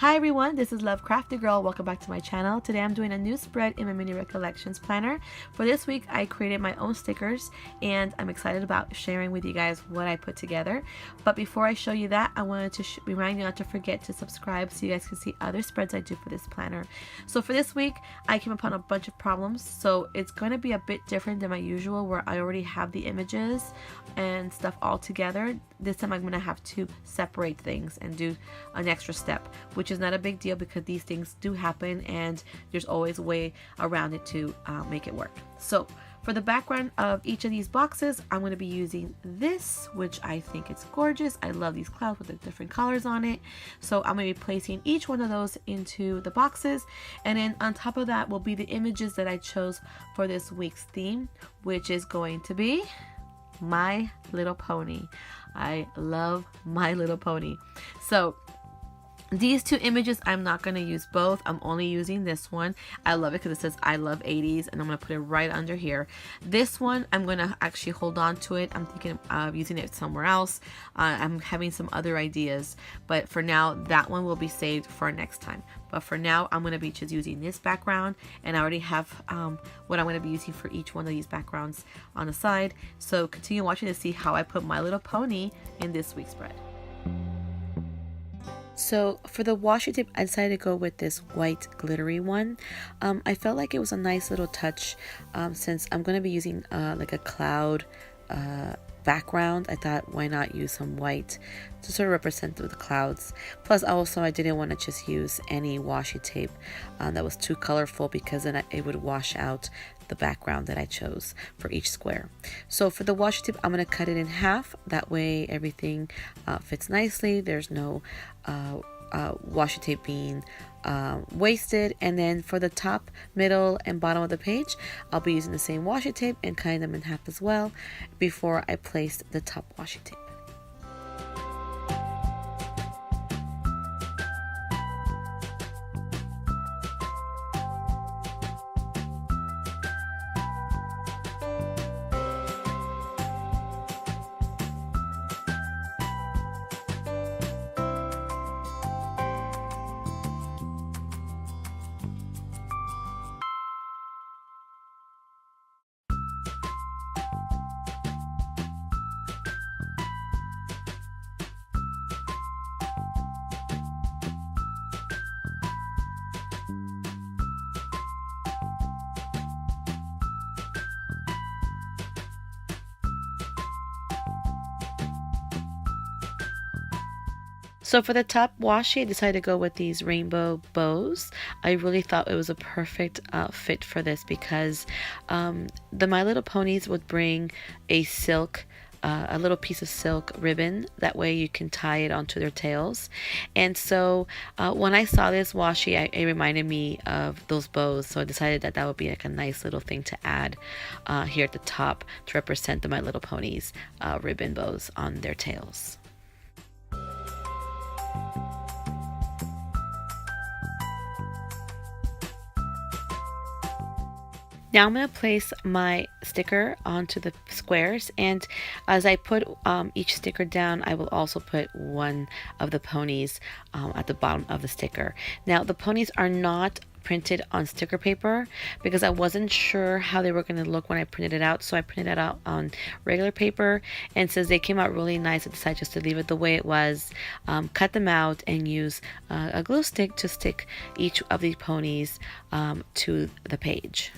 Hi everyone, this is Love Crafty Girl. Welcome back to my channel. Today I'm doing a new spread in my Mini Recollections Planner. For this week I created my own stickers and I'm excited about sharing with you guys what I put together. But before I show you that, I wanted to remind you not to forget to subscribe so you guys can see other spreads I do for this planner. So for this week I came upon a bunch of problems, so it's going to be a bit different than my usual where I already have the images and stuff all together. This time I'm going to have to separate things and do an extra step, which is not a big deal because these things do happen and there's always a way around it to make it work. So for the background of each of these boxes, I'm going to be using this, which I think is gorgeous. I love these clouds with the different colors on it. So I'm going to be placing each one of those into the boxes, and then on top of that will be the images that I chose for this week's theme, which is going to be My Little Pony. I love My Little Pony. So these two images, I'm not going to use both. I'm only using this one. I love it because it says I love 80s, and I'm going to put it right under here. This one, I'm going to actually hold on to it. I'm thinking of using it somewhere else. I'm having some other ideas, but for now, that one will be saved for next time. But for now, I'm going to be just using this background, and I already have what I'm going to be using for each one of these backgrounds on the side. So continue watching to see how I put My Little Pony in this week's spread. So for the washi tape, I decided to go with this white glittery one. I felt like it was a nice little touch since I'm going to be using like a cloud background. I thought, why not use some white to sort of represent the clouds. Plus also I didn't want to just use any washi tape that was too colorful, because then it would wash out the background that I chose for each square. So for the washi tape, I'm going to cut it in half. That way everything fits nicely. There's no washi tape being wasted. And then for the top, middle, and bottom of the page, I'll be using the same washi tape and cutting them in half as well before I place the top washi tape. So for the top washi, I decided to go with these rainbow bows. I really thought it was a perfect fit for this because the My Little Ponies would bring a silk, a little piece of silk ribbon. That way you can tie it onto their tails. And so when I saw this washi, it reminded me of those bows. So I decided that that would be like a nice little thing to add here at the top to represent the My Little Ponies ribbon bows on their tails. Now I'm going to place my sticker onto the squares, and as I put each sticker down, I will also put one of the ponies at the bottom of the sticker. Now the ponies are not printed on sticker paper because I wasn't sure how they were going to look when I printed it out, so I printed it out on regular paper, and since they came out really nice, I decided just to leave it the way it was, cut them out, and use a glue stick to stick each of these ponies to the page.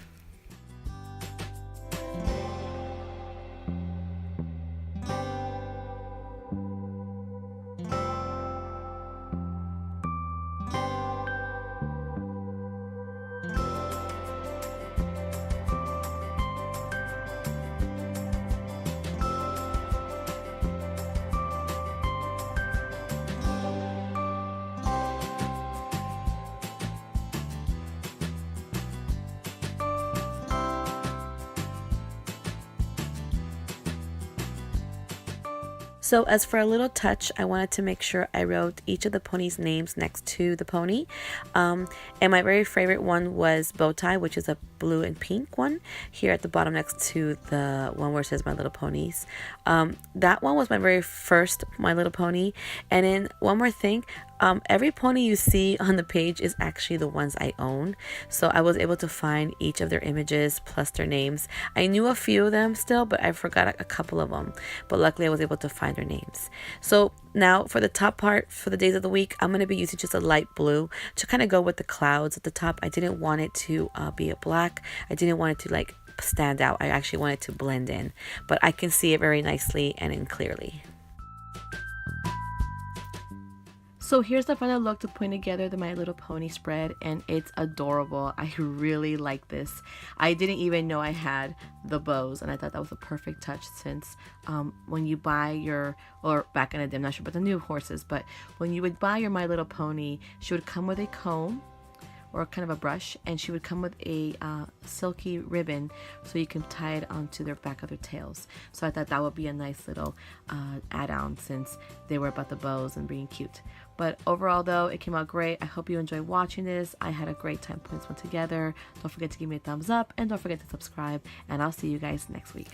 So as for a little touch, I wanted to make sure I wrote each of the ponies' names next to the pony. And my very favorite one was Bowtie, which is a blue and pink one here at the bottom next to the one where it says My Little Ponies. That one was my very first My Little Pony. And then one more thing, every pony you see on the page is actually the ones I own. So I was able to find each of their images plus their names. I knew a few of them still, but I forgot a couple of them. But luckily I was able to find their names. So now for the top part, for the days of the week, I'm going to be using just a light blue to kind of go with the clouds at the top. I didn't want it to be a black. I didn't want it to like stand out. I actually wanted to blend in, but I can see it very nicely and clearly. So here's the final look to putting together the My Little Pony spread, and it's adorable. I really like this. I didn't even know I had the bows, and I thought that was a perfect touch since when you buy your, or back in the day, I'm not sure about the new horses, but when you would buy your My Little Pony, she would come with a comb or kind of a brush, and she would come with a silky ribbon so you can tie it onto their back of their tails. So I thought that would be a nice little add-on since they were about the bows and being cute. But overall though, it came out great. I hope you enjoyed watching this. I had a great time putting this one together. Don't forget to give me a thumbs up and don't forget to subscribe, and I'll see you guys next week.